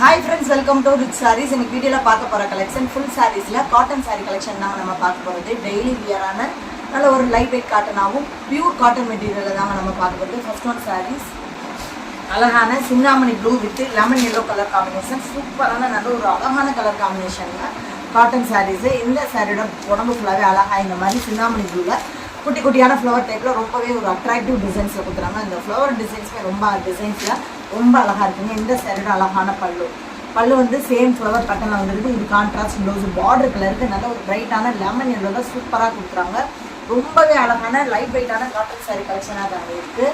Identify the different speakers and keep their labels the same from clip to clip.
Speaker 1: Hi friends, welcome to Rich Sarees. In this video la paaka pora collection full sarees la cotton saree collection na nama paaka poradhu daily wear ana nalla or lightweight cotton avum pure cotton material la nama paaka poradhu. First one sarees alagana cinnamon blue with lemon yellow color combination, super ana nalla or alagana color combination la cotton sarees. Indha saree oda udambu full ave alaga indha mari cinnamon blue la குட்டி குட்டியான flower டைப்ல ரொம்பவே ஒரு attractive டிசைன்ஸ்ல கொடுத்துறாங்க. இந்த flower டிசைன்ஸ்மே ரொம்ப டிசைன்ஸ்ல ரொம்ப அழகா இருக்குங்க. இந்த சாரியோட அழகான பல்லு வந்து சேம் ஃப்ளவர் பேட்டர்ன்ல வந்துருக்கு. இது கான்ட்ராஸ்ட் ப்ளவுஸ் பார்டர் கலருக்கு நல்ல ஒரு பிரைட்டான லெமன் எல்லோல சூப்பரா கொடுத்துறாங்க. ரொம்பவே அழகான லைட் வெயிட்டான காட்டன் சாரி கலெக்ஷனாக தான் இருக்கு.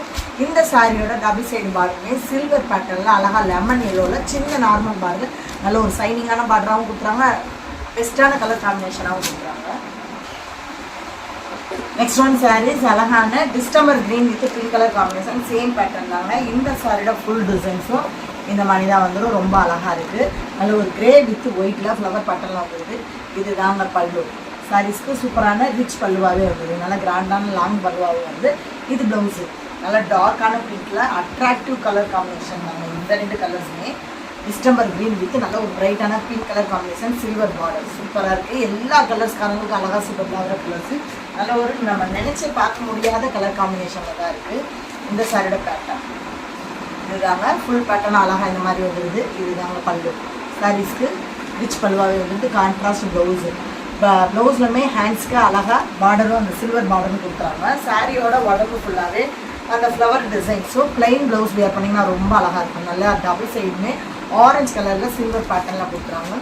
Speaker 1: இந்த சாரியோட டபுள் சைடு பார்டருமே சில்வர் பேட்டர்ன்ல அழகா லெமன் எல்லோல சின்ன நார்மல் பார்டர் நல்ல ஒரு சைனிங்கான பார்டராகவும் கொடுத்துறாங்க. பெஸ்டான கலர் காம்பினேஷனாகவும் கொடுத்துறாங்க. நெக்ஸ்ட் ஒன் சாரீஸ் அழகான distemper green with pink colour combination same pattern தாங்க. இந்த சாரியோட ஃபுல் டிசைன்ஸும் இந்த மாதிரி தான் வந்துடும். ரொம்ப அழகாக இருக்குது. நல்ல ஒரு கிரே வித் ஒயிட்டில் ஃப்ளவர் பேட்டர்லாம் வந்துடுது. இது தாங்க பல்லு. சாரீஸ்க்கு சூப்பரான ரிச் பல்லுவாகவே வருது. நல்லா கிராண்டான லாங் பல்லுவாகவே வருது. இது ப்ளவுஸு நல்லா டார்க்கான பிங்க்கில் அட்ராக்டிவ் கலர் காம்பினேஷன் தாங்க. இந்த ரெண்டு கலர்ஸுமே டிஸ்டம்பர் கிரீன் வித் நல்ல ஒரு பிரைட்டான pink colour combination silver border சூப்பராக இருக்குது. எல்லா கலர்ஸ்காரங்களுக்கும் அழகாக சூப்பர் ஆகிற கலர்ஸு நல்ல ஒரு நம்ம நினச்சி பார்க்க முடியாத கலர் காம்பினேஷனில் தான் இருக்குது. இந்த சாரியோட பேட்டர்ன் இதுதாங்க. ஃபுல் பேட்டர்ன் அழகாக இந்த மாதிரி வந்துடுது. இதுதாங்க பல்லு. சாரீஸ்க்கு ரிச் பல்லுவாகவே வந்துடுது. கான்ட்ராஸ்ட் ப்ளவுஸு ப்ளவுஸ்லுமே ஹேண்ட்ஸ்க்கு அழகாக பார்டரும் அந்த சில்வர் பார்டரும் கொடுக்குறாங்க. சாரியோட உடம்பு ஃபுல்லாகவே அந்த ஃப்ளவர் டிசைன்ஸும் பிளைன் ப்ளவுஸ் வேர் பண்ணிங்கன்னா ரொம்ப அழகாக இருக்கும். நல்லா டபுள் சைடுமே ஆரஞ்சு கலரில் சில்வர் பேட்டர்னில் கொடுக்குறாங்க.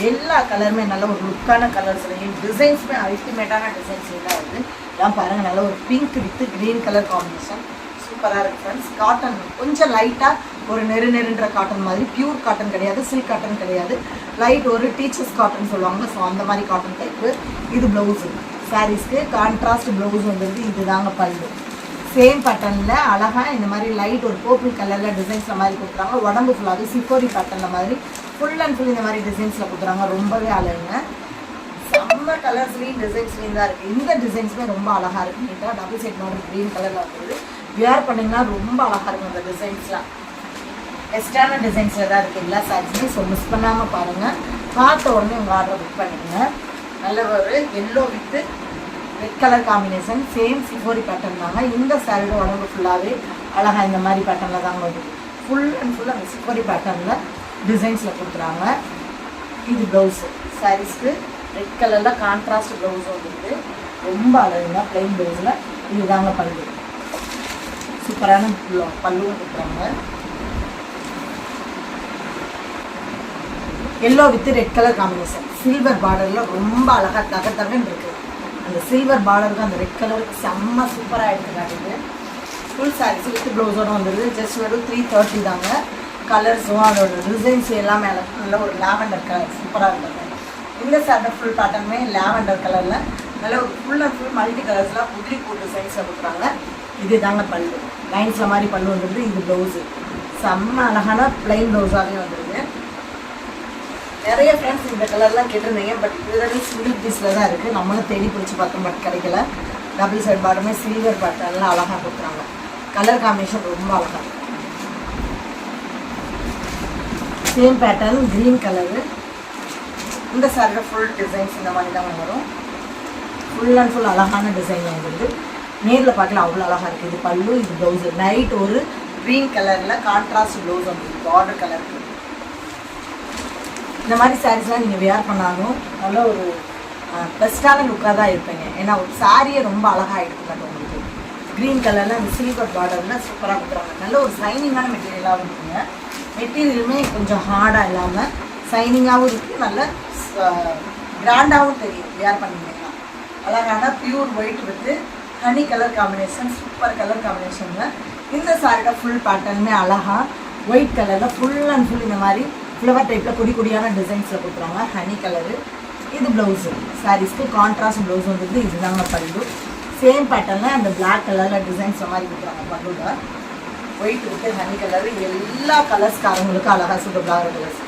Speaker 1: எல்லா கலருமே நல்ல ஒரு லுக்கான கலர்ஸ்லையும் டிசைன்ஸுமே அல்டிமேட்டான டிசைன்ஸ்லையும் தான் இருக்குது. எல்லாம் பாருங்கள் நல்ல ஒரு pink with green colour combination சூப்பராக இருக்குது ஃப்ரெண்ட்ஸ். காட்டன் கொஞ்சம் லைட்டாக ஒரு நெருன்ற காட்டன் மாதிரி, பியூர் காட்டன் கிடையாது, சில்க் காட்டன் கிடையாது, லைட் ஒரு டீச்சர்ஸ் காட்டன் சொல்லுவாங்க. ஸோ அந்த மாதிரி காட்டன் டைப்பு. இது ப்ளவுஸு சாரீஸ்க்கு கான்ட்ராஸ்ட் ப்ளவுஸ் வந்துடுது. இது தாங்க பல்லு. சேம் பேட்டர்னில் அழகாக இந்த மாதிரி லைட் ஒரு பர்பிள் கலரில் டிசைன்ஸில் மாதிரி கொடுக்குறாங்க. உடம்பு ஃபுல்லாகவே சிக்கோரி பேட்டர்னில் மாதிரி ஃபுல் அண்ட் ஃபுல் இந்த மாதிரி டிசைன்ஸில் கொடுக்குறாங்க. ரொம்பவே அழகுங்க. செம்ம கலர்ஸ்லேயும் டிசைன்ஸ்லேயும் தான் இருக்குது. இந்த டிசைன்ஸுமே ரொம்ப அழகாக இருக்குது. நீட்டாக டபுள் சைட் மாடல் க்ரீன் கலரில் இருக்குது. வியர் பண்ணிங்கன்னா ரொம்ப அழகாக இருக்கும். இந்த டிசைன்ஸ்லாம் பெஸ்ட்டான டிசைன்ஸில் தான் இருக்குது எல்லா சாரீஸுமே. ஸோ மிஸ் பண்ணாமல் பாருங்கள். பார்த்த உடனே உங்கள் ஆர்டரை புக் பண்ணிக்கோங்க. நல்ல ஒரு yellow with red colour combination same சிஃபோரி பேட்டர்ன் தாங்க. இந்த சாரியோட உடம்பு ஃபுல்லாகவே அழகாக இந்த மாதிரி பேட்டர்னில் தாங்க வருது. ஃபுல் அண்ட் ஃபுல் அந்த சிஃபோரி பேட்டர்னில் டிசைன்ஸில் கொடுக்குறாங்க. இது ப்ளவுஸு சாரீஸ்க்கு ரெட் கலரில் கான்ட்ராஸ்ட் ப்ளவுஸ் வந்துருக்கு. ரொம்ப அழகுங்க ப்ளைன் ப்ளவுஸில். இது தாங்க பல்லு. சூப்பரான பல்லுவும் கொடுக்குறாங்க. Yellow with red colour combination silver பார்டரில் ரொம்ப அழகாக தகன்னு இருக்குது. அந்த சில்வர் பார்டருக்கு அந்த ரெட் கலருக்கு செம்ம சூப்பராக எடுத்து காட்டுது. ஃபுல் சாரீஸ் வித் ப்ளவுஸோடு வந்துடுது. ஜஸ்ட் வெறும் 330 தாங்க. கலர்ஸும் அதோட டிசைன்ஸ் எல்லாமே நல்ல ஒரு லாவெண்டர் கலர் சூப்பராக இருக்காங்க. இந்த சாரியோட ஃபுல் பேட்டர்னுமே லாவெண்டர் கலரில் நல்ல ஒரு ஃபுல் அண்ட் ஃபுல் மல்டி கலர்ஸ்லாம் உதிரி பூ டிசைன்ஸில் கொடுக்குறாங்க. இது தாங்க பல்லு. லைன்ஸில் மாதிரி பல்லு வந்துடுது. இது ப்ளவுஸு செம்ம அழகான ப்ளைன் ப்ளவுஸாகவே வந்துடுது. நிறைய ஃப்ரெண்ட்ஸ் இந்த கலர்லாம் கேட்டிருந்தீங்க. பட் இதுவே சிங்கிள் பீஸில் தான் இருக்குது. நம்மளும் தேடி பிடிச்சி பார்த்தோம், பட் கிடைக்கல. டபுள் சைட் பார்டருமே சில்வர் பேட்டர்லாம் அழகாக கொடுக்குறாங்க. கலர் காம்பினேஷன் ரொம்ப அழகாக. Same pattern green colour. இந்த சாரியோட ஃபுல் டிசைன்ஸ் இந்த மாதிரி தான் வரும். ஃபுல் அண்ட் ஃபுல் அழகான டிசைன் வந்துடுது. நேரில் பார்க்கலாம் அவ்வளோ அழகாக இருக்குது. இது பல்லு. இது ப்ளவுஸு நைட் ஒரு க்ரீன் கலரில் கான்ட்ராஸ்ட் ப்ளவுஸ் வந்துடுது பார்டர் கலருக்கு. இந்த மாதிரி சாரீஸ்லாம் நீங்கள் வேர் பண்ணாலும் நல்ல ஒரு பெஸ்ட்டான லுக்காக தான் இருப்பீங்க. ஏன்னா ஒரு சாரியை ரொம்ப அழகாக எடுத்துக்காட்டு உங்களுக்கு. க்ரீன் கலரில் அந்த சில்வர் பார்டரில் சூப்பராக கொடுக்குறாங்க. நல்ல ஒரு சைனிங்கான மெட்டீரியலாகவும் இருக்குங்க. மெட்டீரியலுமே கொஞ்சம் ஹார்டாக இல்லாமல் சைனிங்காகவும் இருக்குது. நல்ல கிராண்டாகவும் தெரியும் வேர் பண்ணிங்கன்னா. அழகான pure white with honey colour combination super colour காம்பினேஷனில். இந்த சாரியோட ஃபுல் பேட்டர்னுமே அழகாக ஒயிட் கலரில் ஃபுல் அண்ட் ஃபுல் இந்த மாதிரி ஃப்ளவர் டைப்பில் கொடியான டிசைன்ஸில் கொடுக்குறாங்க. Honey colour. இது ப்ளவுஸு சாரீஸ்க்கு கான்ட்ராஸ்ட் ப்ளவுஸ் வந்துட்டு. இதுதாங்க பல்லு. சேம் பேட்டர்னில் அந்த பிளாக் கலரில் டிசைன்ஸ் மாதிரி கொடுக்குறாங்க. பல்லுவில் ஒயிட் விட்டு ஹனி கலரு. எல்லா கலர்ஸ்காரங்களுக்கும் அழகாக சூப்பராக கலர்ஸ்.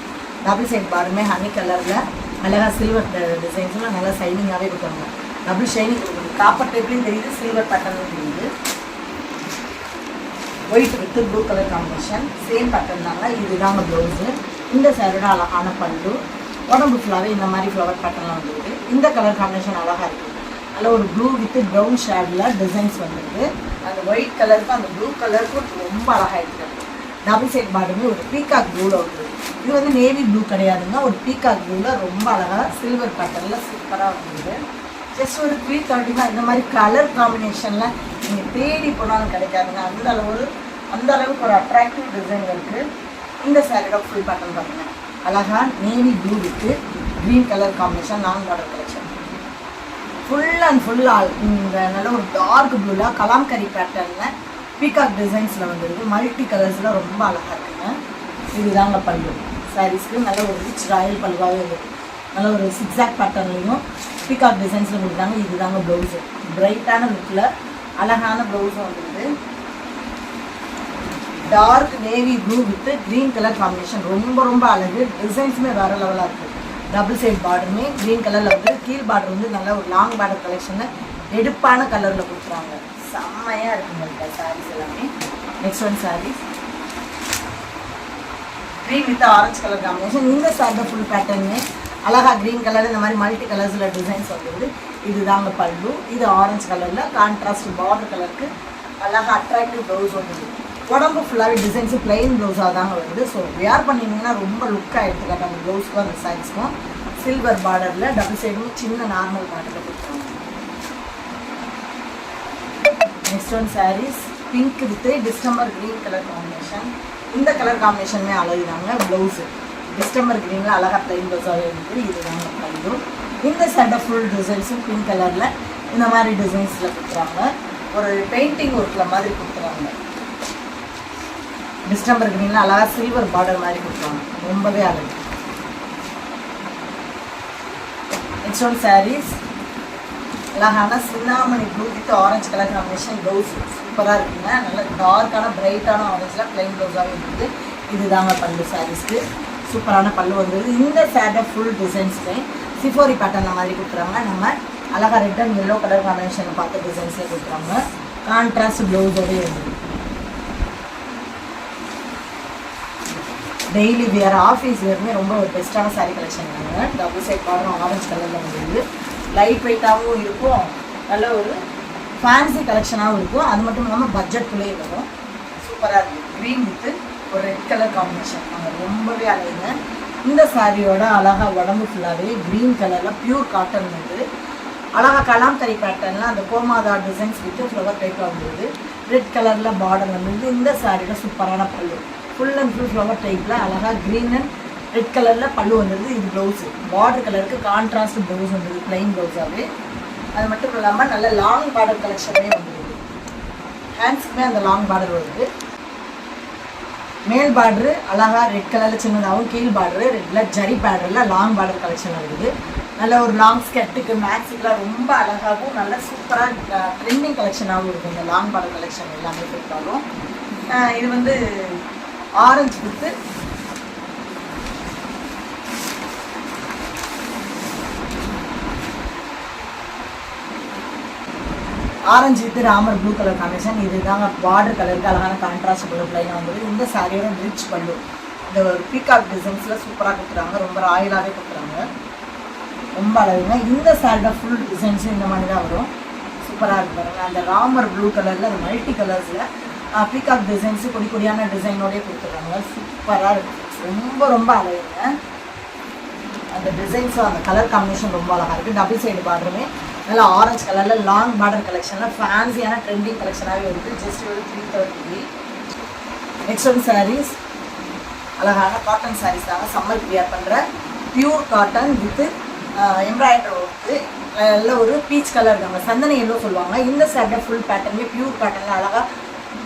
Speaker 1: டபுள் சைட் பாருமே ஹனி கலரில் அழகாக சில்வர் டிசைன்ஸ்லாம் நல்லா ஷைனிங்காகவே கொடுக்குறாங்க. டபுள் ஷைனிங் கொடுக்குறது. காப்பர் டைப்லேயும் தெரியுது, சில்வர் பேட்டர்னும் தெரியுது. White with blue colour combination same pattern தாங்க. இதுதாங்க ப்ளவுஸு. இந்த சாரியோட அழகான பல்லு, உடம்பு ஃபுல்லாகவே இந்த மாதிரி ஃப்ளவர் பேட்டர்ன்லாம் வந்துருக்கு. இந்த கலர் காம்பினேஷன் அழகாக இருக்குது. அதில் ஒரு ப்ளூ வித் ப்ரௌன் ஷேடில் டிசைன்ஸ் வந்துருக்கு. அந்த ஒயிட் கலருக்கும் அந்த ப்ளூ கலருக்கும் ரொம்ப அழகாக இருக்குது. டபுள் சைட் பார்டருமே ஒரு பீகாக் ப்ளூவில் வந்துருக்கு. இது வந்து நேவி ப்ளூ கிடையாதுங்க, ஒரு பீகாக் ப்ளூவில் ரொம்ப அழகாக சில்வர் பேட்டர்னில் சூப்பராக வந்துருக்கு. ஜஸ்ட் ஒரு 335. இந்த மாதிரி கலர் காம்பினேஷனில் நீங்கள் தேடி போனாலும் கிடைக்காதுங்க. அந்த அளவுக்கு ஒரு அட்ராக்டிவ் டிசைன் இருக்குது. இந்த சாரியோட ஃபுல் பேட்டர்ன் பாருங்கள். அழகாக navy blue with green colour combination long border collection. Full and ஃபுல்லாக இந்த நல்ல ஒரு டார்க் ப்ளூவில் கலாம்கரி பேட்டர்னில் பீகாக் டிசைன்ஸில் வந்துருக்கு. மல்டி கலர்ஸில் ரொம்ப அழகாக இருக்குங்க. இதுதாங்க பல்லு. சாரீஸ்க்கு நல்ல ஒரு ரிச் ராயல் பல்லுவாகவே இருக்குது. நல்ல ஒரு சிக்ஸாக் பேட்டர்ன்லையும் பீகாக் டிசைன்ஸில் கொடுக்குறாங்க. இதுதாங்க ப்ளவுஸு. பிரைட்டான லுக்கில் அழகான ப்ளவுஸும் வந்துருக்கு. Dark navy blue with green colour combination ரொம்ப அழகு. டிசைன்ஸுமே வேறு லெவலாக இருக்குது. டபுள் சைட் பார்டருமே க்ரீன் கலரில் வந்து கீழ் பார்டர் வந்து நல்ல ஒரு லாங் பார்டர் கலெக்ஷனில் எடுப்பான கலரில் கொடுக்குறாங்க. செம்மையாக இருக்குங்க சாரீஸ் எல்லாமே. Next one saris green with orange colour combination. இந்த சாரியோட ஃபுல் பேட்டர்னே அழகாக க்ரீன் கலர் இந்த மாதிரி மல்டி கலர்ஸில் டிசைன்ஸ் வந்துடுது. இதுதாங்க பல்லு. இது ஆரஞ்சு கலரில் கான்ட்ராஸ்ட் பார்டர் கலருக்கு அழகாக அட்ராக்டிவ் ப்ளவுஸ் வந்துடுது. உடம்பு ஃபுல்லாகவே டிசைன்ஸு பிளெயின் ப்ளவுஸாக தாங்க வருது. ஸோ வேர் பண்ணிங்கன்னா ரொம்ப லுக்காக எடுத்துக்காட்டு அந்த ப்ளவுஸ்க்கும் அந்த சைஸ்க்கும். சில்வர் பார்டரில் டபுள் சைடும் சின்ன நார்மல் பார்டரில் கொடுத்துருவாங்க. Next one saris pink with distemper green colour combination. இந்த கலர் காம்பினேஷனுமே அழகுதாங்க. ப்ளவுஸு டிஸ்டம்பர் க்ரீனில் அழகாக பிளைன் ப்ளவுஸாகவே இருக்குது. இதுதாங்க பல்லு. இந்த சட்டை ஃபுல் டிசைன்ஸும் பிங்க் கலரில் இந்த மாதிரி டிசைன்ஸில் கொடுக்குறாங்க. ஒரு பெயிண்டிங் ஒர்க்கில் மாதிரி கொடுக்குறாங்க. டிஸ்டம்பர் க்ரீனில் அழகாக சில்வர் பார்டர் மாதிரி கொடுக்குறாங்க. ரொம்பவே அழகு. நெக்ஸ்ட் ஒன் சாரீஸ் அழகான சின்னாமணி blue with orange colour combination. Blouse சூப்பராக இருக்குங்க. நல்ல டார்க்கான பிரைட்டான ஆரஞ்சில் பிளைன் ப்ளவுஸாகவே இருக்குது. இதுதாங்க பல்லு. சாரீஸ்க்கு சூப்பரான பல்லு வந்தது. இந்த சேட்டை ஃபுல் டிசைன்ஸுமே சிஃபோரி பேட்டர்ன் மாதிரி கொடுக்குறாங்க. நம்ம அழகாக ரெட் அண்ட் எல்லோ கலர் காம்பினேஷனை பார்த்து டிசைன்ஸில் கொடுக்குறாங்க. கான்ட்ராஸ்ட் ப்ளவுஸோடய இருக்குது. டெய்லி வியர் ஆஃபீஸ் வியருமே ரொம்ப ஒரு பெஸ்ட்டான சாரீ கலெக்ஷன் தாங்க. டபுள் சைட் பார்டரும் ஆரஞ்சு கலரில் வந்துடுது. லைட் வெயிட்டாகவும் இருக்கும். நல்ல ஒரு ஃபேன்சி கலெக்ஷனாகவும் இருக்கும். அது மட்டும் இல்லாமல் பட்ஜெட்குள்ளே இருக்கும். சூப்பராக இருக்குது. க்ரீன் வித்து ஒரு ரெட் கலர் காம்பினேஷன் ரொம்பவே அழகுங்க. இந்த சாரியோட அழகாக உடம்பு ஃபுல்லாகவே க்ரீன் கலரில் பியூர் காட்டன் வந்து அழகாக கலாம்கரி பேட்டர்னில் அந்த கோமாதா டிசைன்ஸ் வித்து ஃப்ளவர் டைப்பில் வந்துடுது. ரெட் கலரில் பார்டர் வந்துடுது. இந்த சாரியோட சூப்பரான பல்லு ஃபுல் அண்ட் ஃபுல் ஃப்ளவர் டைப்பில் அழகாக க்ரீன் அண்ட் ரெட் கலரில் பல்லு வந்துடுது. இது ப்ளவுஸு பார்டர் கலருக்கு கான்ட்ராஸ்ட் ப்ளவுஸ் வந்துடுது. ப்ளைன் ப்ளவுஸாகவே. அது மட்டும் இல்லாமல் நல்ல லாங் பார்டர் கலெக்ஷனே வந்துடுது. ஹேண்ட்ஸுக்குமே அந்த லாங் பார்டர் வருது. மேல் பார்டரு அழகாக ரெட் கலரில் சின்னதாகவும் கீழ் பார்டரு ரெட்டில் ஜரி பார்டரில் லாங் பார்டர் கலெக்ஷன் இருக்குது. நல்ல ஒரு லாங் ஸ்கர்ட்டுக்கு மேக்ஸுக்கெலாம் ரொம்ப அழகாகவும் நல்ல சூப்பராக ட்ரெண்டிங் கலெக்ஷனாகவும் இருக்குது. இந்த லாங் பார்டர் கலெக்ஷன் எல்லாமே கொடுத்தாலும் இது வந்து ஆரஞ்சு கொடுத்து orange with Ramar blue colour combination. இதுதாங்க பார்டர் கலருக்கு அழகான கான்ட்ராஸ்ட் ப்ளூ ப்ளைனாக வந்துடுது. இந்த சாரியோட ரிச் பல்லு இந்த ஒரு பீகாக் டிசைன்ஸில் சூப்பராக கொடுக்குறாங்க. ரொம்ப ராயலாகவே கொடுக்குறாங்க. ரொம்ப அழகுங்க. இந்த சாரியோட ஃபுல் டிசைன்ஸும் இந்த மாதிரி தான் வரும். சூப்பராக இருக்கு பாருங்க. அந்த ராமர் ப்ளூ கலரில் அந்த மல்டி கலர்ஸில் பீகாக் டிசைன்ஸு கொடி கொடியான டிசைனோடய கொடுத்துருக்காங்க. சூப்பராக இருக்குது. ரொம்ப அழகுங்க. அந்த டிசைன்ஸும் அந்த கலர் காம்பினேஷன் ரொம்ப அழகாக இருக்குது. டபுள் சைடு பார்டருமே நல்லா ஆரஞ்சு கலரில் லாங் பார்டர் கலெக்ஷனில் ஃபேன்சியான ட்ரெண்டிங் கலெக்ஷனாகவே இருக்குது. ஜஸ்ட் ஒரு 330. நெக்ஸ்ட் ஒன் சாரீஸ் அழகான காட்டன் சாரீஸ் தாங்க. சம்மருக்கு வியர் பண்ணுற pure cotton with embroidery work நல்ல ஒரு பீச் கலர் இருக்காங்க. சந்தன எல்லோ சொல்லுவாங்க. இந்த சாரியோட ஃபுல் பேட்டர்னுமே பியூர் காட்டனில் அழகாக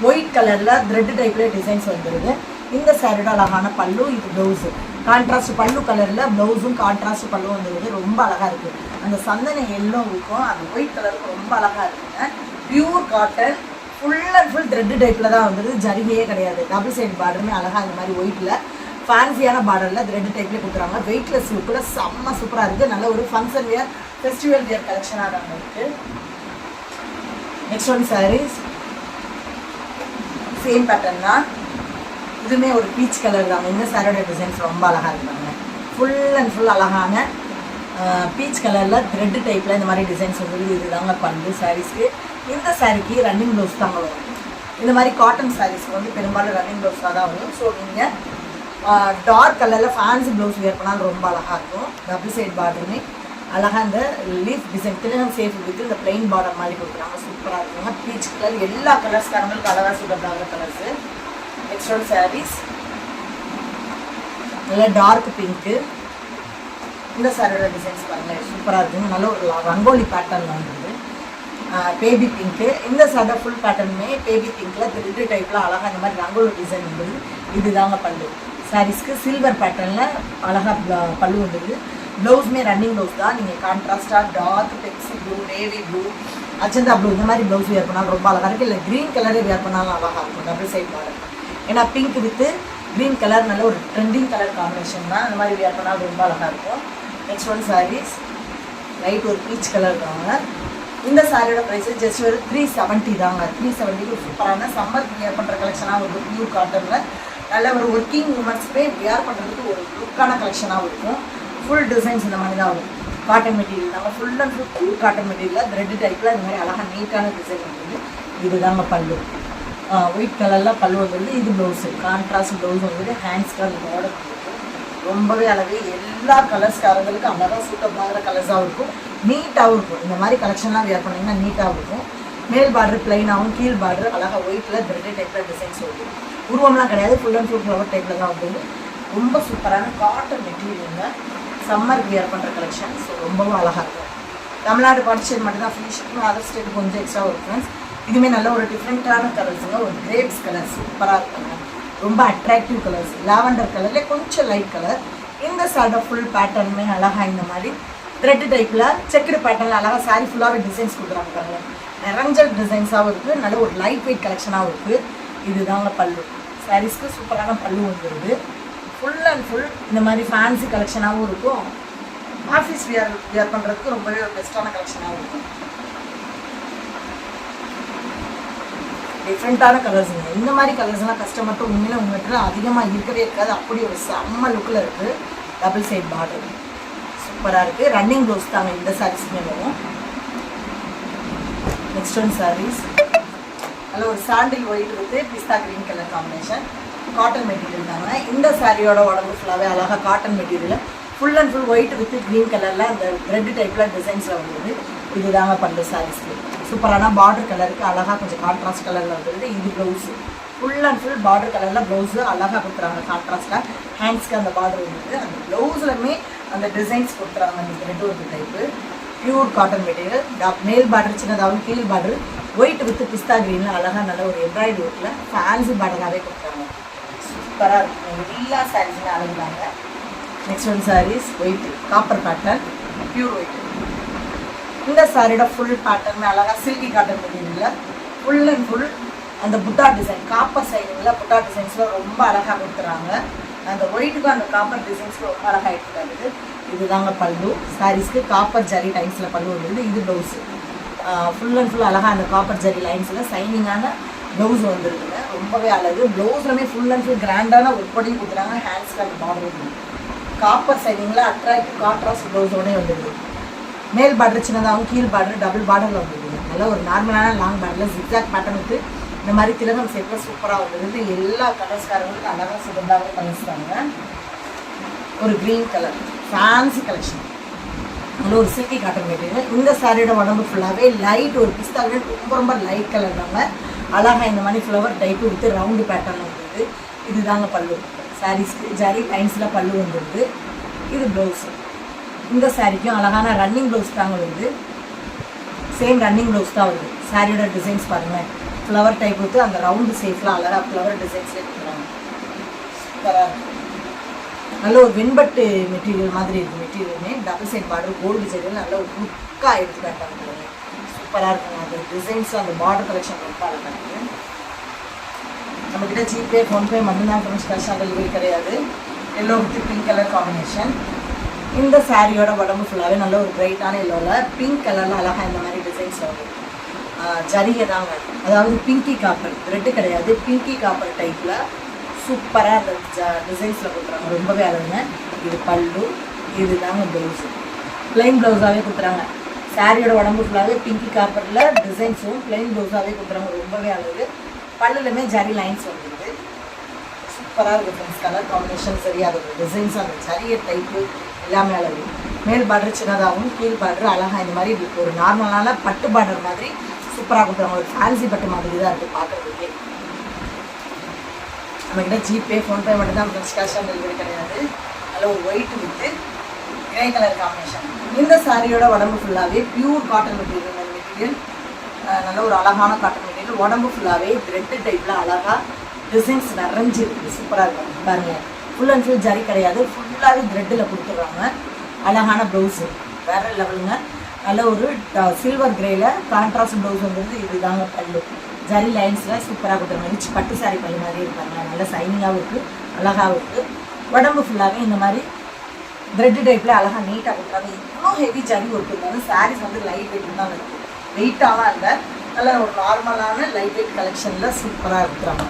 Speaker 1: ஒயிட் கலரில் த்ரெட் டைப்பில் டிசைன்ஸ் வந்துடுது. இந்த சாரியோட அழகான பல்லு. இது ப்ளவுஸு கான்ட்ராஸ்ட் பல்லு கலரில் ப்ளவுஸும் கான்ட்ராஸ்ட் பல்லு வந்துடுது. ரொம்ப அழகாக இருக்குது. அந்த சந்தன எல்லோவுக்கும் அந்த ஒயிட் கலருக்கும் ரொம்ப அழகாக இருக்குங்க. Pure cotton full and full thread டைப்பில் தான் வந்துடுது. ஜரிகையே கிடையாது. டபுள் சைடு பார்டருமே அழகாக இந்த மாதிரி ஒயிட்டில் ஃபேன்சியான பார்டரில் த்ரெட் டைப்லேயே கொடுக்குறாங்க. வெயிட்லெஸ் லுக்கில் செம்ம சூப்பராக இருக்குது. நல்ல ஒரு ஃபங்க்ஷன் வியர் ஃபெஸ்டிவல் வியர் கலெக்ஷனாக தான் இருக்குது. Next one saris same pattern தான். இதுவுமே ஒரு பீச் கலர் தாங்க. இந்த சாரியோட டிசைன்ஸ் ரொம்ப அழகாக இருக்காங்க. ஃபுல் அண்ட் ஃபுல் அழகான பீச் கலரில் த்ரெட்டு டைப்பில் இந்த மாதிரி டிசைன்ஸ் வந்துருக்கு. இது தாங்க பல்லு சாரீஸ்க்கு. இந்த சாரீக்கு ரன்னிங் ப்ளவுஸ் தாங்க வரும். இந்த மாதிரி காட்டன் சாரீஸ்க்கு வந்து பெரும்பாலும் ரன்னிங் ப்ளவுஸாக தான் வரும். ஸோ நீங்கள் டார்க் கலரில் ஃபேன்சி ப்ளவுஸ் வேர் பண்ணாலும் ரொம்ப அழகாக இருக்கும். டபுள் சைட் பார்டருமே அழகாக இந்த லீஃப் டிசைன் திருநம் சேஃப் வித்து இந்த பிளெயின் பார்டர் மாதிரி கொடுக்குறாங்க. சூப்பராக இருக்குங்க. பீச் கலர் எல்லா கலர்ஸ்காரங்களுக்கு அழகாக சூப்பராக கலர்ஸு. நெக்ஸ்ட் ஒன் சாரீஸ் நல்லா டார்க் பிங்க்கு. இந்த சாரியோட டிசைன்ஸ் பாருங்கள் சூப்பராக இருக்குங்க. நல்ல ஒரு ரங்கோலி பேட்டர்ன் வந்துடுது. Baby pink. இந்த சாரி ஃபுல் பேட்டர்னுமே பேபி பிங்க்கில் த்ரெட்டு டைப்பில் அழகாக இந்த மாதிரி ரங்கோலி டிசைன் வந்துடுது. இது தாங்க பல்லு. சாரீஸ்க்கு சில்வர் பேட்டர்னில் அழகாக பல்லு வந்துடுது. ப்ளவுஸுமே ரன்னிங் ப்ளவுஸ் தான். நீங்கள் கான்ட்ராஸ்டாக dark Pepsi blue, navy blue, Ajanta blue இந்த மாதிரி ப்ளவுஸ் வேர் பண்ணாலும் ரொம்ப அழகாக இருக்குது. இல்லை க்ரீன் கலரே வேர் பண்ணாலும் அழகாக இருக்கும். Double side border. ஏன்னா பிங்க் வித்து க்ரீன் கலர் நல்ல ஒரு ட்ரெண்டிங் கலர் காம்பினேஷன் தான். அந்த மாதிரி வேர் பண்ணாலும் ரொம்ப அழகாக இருக்கும். நெக்ஸ்ட் ஒன் சாரீஸ் லைட் ஒரு பீச் கலர் தாங்க. இந்த சாரியோட ப்ரைஸு ஜஸ்ட் ஒரு 370 தாங்க. 370க்கு சூப்பரான சம்மர் வியர் பண்ணுற கலெக்ஷனாக ஒரு பியூர் காட்டனில் நல்ல ஒரு ஒர்க்கிங் உமன்ஸ்மே வியர் பண்ணுறதுக்கு ஒரு லுக்கான கலெக்ஷனாகவும் இருக்கும். ஃபுல் டிசைன்ஸ் இந்த மாதிரி தான் வரும். காட்டன் மெட்டீரியல் தாங்க. Full and full pure cotton மெட்டீரியலில் த்ரெட் டைப்பில் இந்த மாதிரி அழகாக நீட்டான டிசைன் வந்துடுது. இது தாங்க பல்லு. ஒயிட் கலரில் பல்லு வந்துடுது. இது ப்ளவுஸு கான்ட்ராஸ்ட் ப்ளவுஸ் வந்துட்டு ஹேண்ட்ஸ்க்கு அந்த பார்டர் ரொம்பவே அழகு. எல்லா கலர்ஸ்காரங்களுக்கு அழகாக சூட்டபிளாகிற கலர்ஸாகவும் இருக்கும். நீட்டாகவும் இருக்கும். இந்த மாதிரி கலெக்ஷன்லாம் வேர் பண்ணிங்கன்னா நீட்டாகவும் இருக்கும். மேல் பார்டர் பிளைனாகவும் கீழ் பார்டர் அழகாக ஒயிட்டில் த்ரெட் டைப்பில் டிசைன்ஸ் வரும். உருவம்லாம் கிடையாது. ஃபுல் அண்ட் ஃபுல் ஃப்ளவர் டைப்பில் தான் வந்து ரொம்ப சூப்பரான காட்டன் மெட்டீரியலுங்க. சம்மர் வியர் பண்ணுற கலெக்ஷன். ஸோ ரொம்பவும் அழகாக இருக்கும். தமிழ்நாடு பாண்டிச்சேரி மட்டும்தான் ஃப்ரீ ஷிப்பிங். அதர் ஸ்டேட்டு கொஞ்சம் எக்ஸ்ட்ரா ஒரு ஃப்ரெண்ட்ஸ். இதுவுமே நல்ல ஒரு டிஃப்ரெண்ட்டான கலர்ஸுங்க. ஒரு கிரேப்ஸ் கலர் சூப்பராக இருக்குங்க. ரொம்ப அட்ராக்டிவ் கலர்ஸ். லாவெண்டர் கலரில் கொஞ்சம் லைட் கலர். இந்த சாரியோட ஃபுல் பேட்டர்னுமே அழகாக இந்த மாதிரி த்ரெட் டைப்பில் செக்குடு பேட்டர்னில் அழகாக சாரி ஃபுல்லாகவே டிசைன்ஸ் கொடுக்குறாங்க பாருங்கள். நிறைஞ்ச டிசைன்ஸாகவும் இருக்குது. நல்ல ஒரு லைட் வெயிட் கலெக்ஷனாகவும் இருக்குது. இது தாங்க பல்லு. சாரீஸ்க்கு சூப்பரான பல்லு வந்துடுது. ஃபுல் அண்ட் ஃபுல் இந்த மாதிரி ஃபேன்சி கலெக்ஷனாகவும் இருக்கும். ஆஃபீஸ் வியர் பண்ணுறதுக்கு ரொம்பவே ஒரு பெஸ்ட்டான கலெக்ஷனாகவும் இருக்கும். டிஃப்ரெண்ட்டான கலர்ஸுங்க. இந்த மாதிரி கலர்ஸ்லாம் கஸ்டமர்ட்டு உண்மையில உங்கள்கிட்ட அதிகமாக இருக்கவே இருக்காது. அப்படி ஒரு செம்ம லுக்கில் இருக்குது. டபுள் சைட் பார்டர் சூப்பராக இருக்குது. ரன்னிங் ப்ளவுஸ் தாங்க இந்த சாரீஸுமே வரும். நெக்ஸ்ட் ஒன் சாரீஸ் நல்ல ஒரு சாண்டில் ஒயிட் வித்து பிஸ்தா green colour combination. Cotton material தாங்க. இந்த சாரியோட உடம்பு ஃபுல்லாகவே அழகாக cotton material full and full white with green கலரில் அந்த த்ரெட் டைப்பில் டிசைன்ஸில் வந்துடுது. இது தாங்க பல்லு சாரீஸ்க்கு. சூப்பரான பார்டர் கலருக்கு அழகாக கொஞ்சம் கான்ட்ராஸ்ட் கலரில் வந்துடுது. இது blouse full and full border கலரில் ப்ளவுஸு அழகாக கொடுத்துறாங்க. கான்ட்ராஸ்ட்டாக ஹேண்ட்ஸ்க்கு அந்த பார்டர் வந்துடுது. அந்த ப்ளவுஸ்லுமே அந்த டிசைன்ஸ் கொடுத்துறாங்க. அந்த த்ரெட் ஒரு டைப்பு பியூர் காட்டன் மெட்டீரியல். மேல் பார்டர் சின்னதாகவும் கீழ் பார்டர் ஒயிட் வித் பிஸ்தா க்ரீனில் அழகாக நல்ல ஒரு எம்ப்ராய்டரி ஒர்க்கில் ஃபேன்சி பார்டராகவே கொடுக்குறாங்க. சூப்பராக இருக்கும். எல்லா சாரீஸுமே அழகுதாங்க. Next one saris white copper pattern pure white. இந்த சாரியோட ஃபுல் பேட்டர்ன் அழகாக சில்கி காட்டன் மெட்டீரியலில் ஃபுல் அண்ட் ஃபுல் அந்த புட்டா டிசைன் காப்பர் சைடிங்கில் புட்டா டிசைன்ஸில் ரொம்ப அழகாக கொடுத்துறாங்க. அந்த ஒயிட்டுக்கும் அந்த காப்பர் டிசைன்ஸில் ரொம்ப அழகாக எடுத்துக்காது. இது தாங்க பல்லு. சாரீஸ்க்கு காப்பர் ஜரி லைன்ஸில் பல்லு வந்துடுது. இது ப்ளவுஸு ஃபுல் அண்ட் ஃபுல் அழகாக அந்த காப்பர் ஜரி லைன்ஸில் சைனிங்கான ப்ளவுஸ் வந்துருக்குங்க. ரொம்பவே அழகு. ப்ளவுஸ்லுமே ஃபுல் அண்ட் ஃபுல் கிராண்டான ஒரு பொடி கொடுத்துறாங்க. ஹேண்ட்ஸ்க்கு அந்த பார்டர் இருக்குது. காப்பர் சைனிங்கில் அட்ராக்டிவ் கான்ட்ராஸ்ட் ப்ளவுஸோடனே வந்துடுது. மேல் பார்டர் சின்னதாகவும் கீழ் பார்டர் டபுள் பார்டரில் வந்துடுது. நல்லா ஒரு நார்மலான லாங் பார்டரில் ஜிக்ஜாக் பேட்டர்ன் விட்டு இந்த மாதிரி திலகம் செட்டில் சூப்பராக வந்துடுது. எல்லா கலர்ஸ்காரங்களுக்கும் அழகாக சுகந்தாவே பண்ணிச்சுட்டாங்க. ஒரு க்ரீன் கலர் ஃபேன்சி கலெக்ஷன். நல்ல ஒரு சில்கி காட்டன் மெட்டீரியல். இந்த சாரியோட உடம்பு ஃபுல்லாகவே லைட் ஒரு பிஸ்தா ரொம்ப ரொம்ப லைட் கலர் தாங்க. அழகாக இந்த மாதிரி flower type with round pattern வந்துடுது. இது தாங்க பல்லு. சாரீஸ்க்கு ஜரி லைன்ஸில் பல்லு வந்துடுது. இது ப்ளவுஸு. இந்த சாரிக்கும் அழகான ரன்னிங் ப்ளவுஸ் தாங்க வருது. சேம் ரன்னிங் ப்ளவுஸ் தான் வருது. சாரியோட டிசைன்ஸ் பாருங்கள். ஃப்ளவர் டைப் விட்டு அந்த ரவுண்டு ஷேப்பில் அழகாக ஃப்ளவர் டிசைன்ஸ்லேயே கொடுக்குறாங்க. சூப்பராக இருக்குது. நல்ல ஒரு வெண்பட்டு மெட்டீரியல் மாதிரி இருக்குது. மெட்டீரியலுமே டபுள் சைட் பார்டர் கோல்டு டிசைனில் நல்ல ஒரு லுக்காக எடுத்து காட்டாங்க. சூப்பராக இருக்குங்க. அந்த டிசைன்ஸும் அந்த பார்டர் கலெக்ஷன் ரொம்ப அழகாக இருக்குது. நம்மக்கிட்ட ஜிபே ஃபோன்பே மட்டும்தான் ஃப்ரெண்ட்ஸ். கேஷ் ஆன் டெலிவரி கிடையாது. Yellow with pink colour combination. இந்த சாரியோட உடம்பு ஃபுல்லாகவே நல்ல ஒரு பிரைட்டான எல்லோவில் பிங்க் கலரில் அழகாக இந்த மாதிரி டிசைன்ஸ் வரும். ஜரிகை தாங்க. அதாவது பிங்கி காப்பர் ரெட்டு கிடையாது. பிங்கி காப்பர் டைப்பில் சூப்பராக அந்த டிசைன்ஸில் கொடுக்குறாங்க, ரொம்பவே அழகுங்க. இது பல்லு, இது தாங்க ப்ளவுஸு, பிளைன் ப்ளவுஸாகவே கொடுக்குறாங்க. சாரியோட உடம்பு ஃபுல்லாகவே பிங்கி காப்பரில் டிசைன்ஸும் பிளைன் ப்ளவுஸாகவே கொடுக்குறாங்க, ரொம்பவே அழகு. பல்லுலையுமே ஜரி லைன்ஸ் வந்துடுது, சூப்பராக இருக்குது ஃப்ரெண்ட்ஸ். கலர் காம்பினேஷன் சரி, அதோட டிசைன்ஸ், அந்த ஜரிய டைப்பு எல்லாமே அழகு. மேல் பார்டர் சின்னதாகவும் கீழ் பார்டர் அழகாக இந்த மாதிரி ஒரு நார்மலான பட்டு பார்டர் மாதிரி சூப்பராக கொடுக்குறாங்க. ஒரு ஃபேன்சி பட்டு மாதிரி தான் இருக்குது பார்க்குறதுக்கே. நம்மக்கிட்ட ஜிபே ஃபோன்பே மட்டும் தான் ஃப்ரெண்ட்ஸ், கேஷ் ஆன் டெலிவரி கிடையாது. அதில் ஒரு white with grey colour combination. இந்த சாரியோட உடம்பு ஃபுல்லாகவே பியூர் காட்டன் மெட்டீரியல், நல்ல ஒரு அழகான காட்டன் மெட்டீரியல். உடம்பு ஃபுல்லாகவே த்ரெட்டு டைப்பில் அழகாக டிசைன்ஸ் நிறைஞ்சி இருக்குது, சூப்பராக இருக்கும் பாருங்கள். ஃபுல் அண்ட் ஃபுல் ஜரி கிடையாது, ஃபுல்லாகவே த்ரெட்டில் கொடுத்துட்றாங்க. அழகான ப்ளவுஸு வேறு லெவலுங்க. நல்ல ஒரு சில்வர் கிரேயில் கான்ட்ராஸ்ட் ப்ளவுஸ் வந்துருந்து. இது தாங்க பல்லு, ஜரி லைன்ஸில் சூப்பராக கொடுத்துருங்க. ரிச் பட்டு சாரி பல்லு மாதிரி இருப்பாங்க, நல்லா சைனிங்காகவும் இருக்குது, அழகாகவும் இருக்குது. உடம்பு ஃபுல்லாகவே இந்த மாதிரி த்ரெட்டு டைப்பில் அழகாக நீட்டாக கொடுக்குறாங்க. இன்னும் ஹெவி ஜரி ஒர்க் இருந்தாலும் சாரீஸ் வந்து லைட் வெயிட் தான் இருக்குது, வெயிட்டாகவும் இல்லை. நல்ல ஒரு நார்மலான லைட் வெயிட் கலெக்ஷனில் சூப்பராக இருக்கிறாங்க,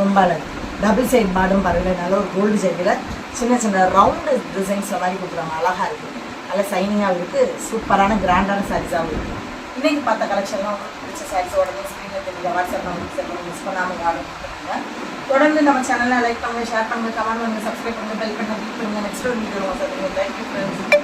Speaker 1: ரொம்ப அழகு. டபுள் சைட் பாட்டும் பாருங்கள், நல்ல ஒரு கோல்டு ஜரியில் சின்ன சின்ன ரவுண்டு டிசைன்ஸில் மாதிரி கொடுக்குறாங்க, அழகாக இருக்குது, நல்ல சைனிங்காகவும் இருக்குது, சூப்பரான கிராண்டான சாரீஸாகவும் இருக்குது. இன்றைக்கி பார்த்த கலெக்ஷன்லாம் உங்களுக்கு பிடிச்ச சாரீஸ் உடனே ஸ்க்ரீனில் தெரியல, வாட்ஸ்அப் நம்பருக்கு செல்லுங்கள், மிஸ் பண்ணாமல் ஆர்டர் பண்ணுங்க. தொடர்ந்து நம்ம சேனலில் லைக் பண்ணுங்கள், ஷேர் பண்ணுங்கள், கமெண்ட் பண்ணுங்கள், சப்ஸ்கிரைப் பண்ணுங்கள், பெல் பட்டன் கிளிக் பண்ணுங்கள். நெக்ஸ்ட் ஒரு வீடியோ சந்திக்கிறேன். Thank you friends.